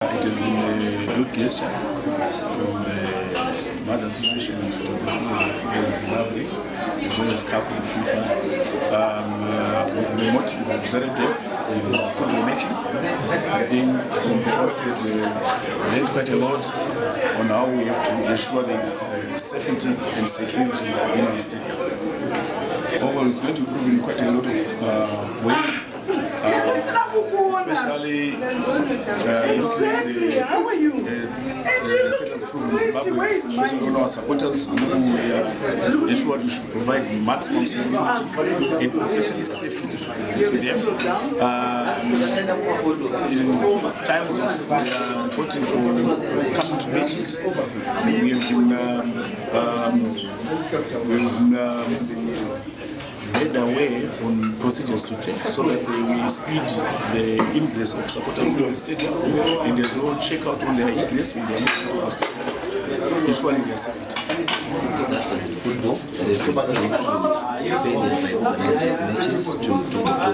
It has been a good gesture from the Mother Association for Football in Zimbabwe, as well as CAF and FIFA, with the motive of zero deaths in football matches. I think from the outset we learned quite a lot on how we have to ensure there is safety and security in our stadium. Overall, it's going to improve in quite a lot of ways. Especially the status of football in Zimbabwe, especially on our supporters who ensure we should provide maximum security and especially safety to them. In times of reporting for coming to matches, we have been led away on procedures to take so that we speed the ingress of supporters into the stadium and there's no checkout on their ingress when they are moving to the stadium, ensuring their safety. Disasters in football, they probably need to failure by organizing matches to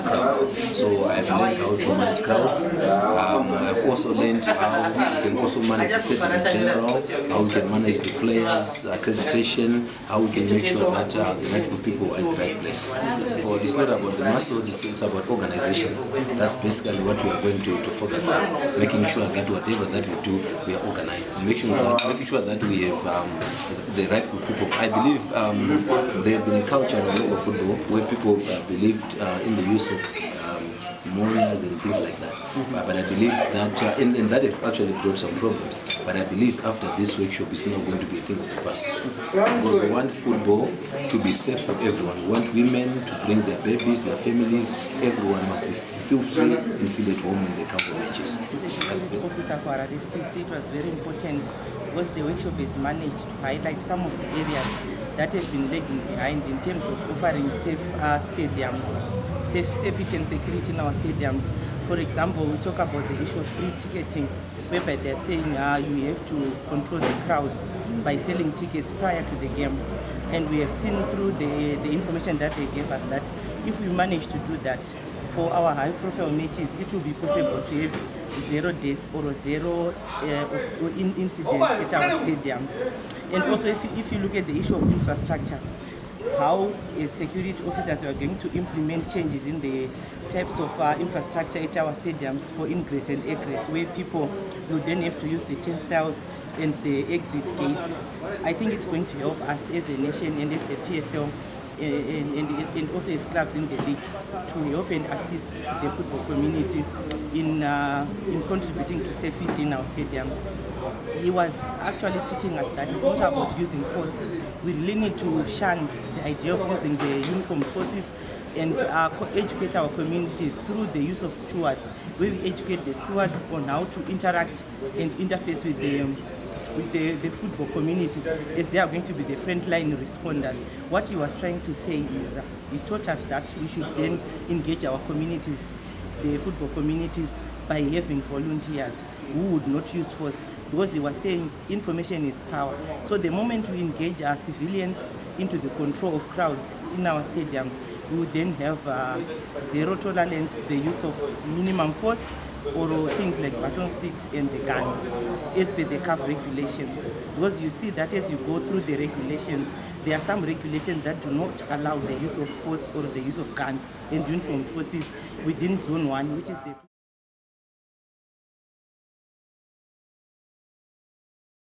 crowds. So I've learned how to manage crowds. I've also learned how you can also manage the stadium in general, how we can manage the players' accreditation, how we can make sure that the rightful people are in the right place. But it's not about the muscles, it's about organization. That's basically what we are going to focus on, making sure that whatever that we do, we are organized, making sure that we have the rightful people. I believe there have been a culture in local football where people believed in the use of mourners and things like that. But I believe that, and that have actually brought some problems. But I believe after this workshop, it's not going to be a thing of the past. Because we want football to be safe for everyone. We want women to bring their babies, their families. Everyone must feel free and feel at home when they come for matches. That's best. Officer for the city, it was very important because the workshop is managed to highlight some of the areas that have been lagging behind in terms of offering safe stadiums, safety and security in our stadiums. For example, we talk about the issue of free ticketing, whereby they're saying you have to control the crowds by selling tickets prior to the game. And we have seen through the information that they gave us that if we manage to do that for our high-profile matches, it will be possible to have zero deaths or zero incidents at our stadiums. And also, if you look at the issue of infrastructure, how as security officers are going to implement changes in the types of infrastructure at our stadiums for ingress and egress, where people will then have to use the turnstiles and the exit gates. I think it's going to help us as a nation and as the PSL and also as clubs in the league to help and assist the football community in contributing to safety in our stadiums. He was actually teaching us that it's not about using force. We really need to shun the idea of using the uniformed forces and educate our communities through the use of stewards, where we educate the stewards on how to interact and interface with the football community, as they are going to be the frontline responders. What he was trying to say is he taught us that we should then engage our communities, the football communities, by having volunteers who would not use force, because he was saying information is power. So the moment we engage our civilians into the control of crowds in our stadiums, we would then have zero tolerance to the use of minimum force or things like baton sticks and the guns, as per the CAF regulations. Because you see that as you go through the regulations, there are some regulations that do not allow the use of force or the use of guns and uniformed forces within Zone 1, which is the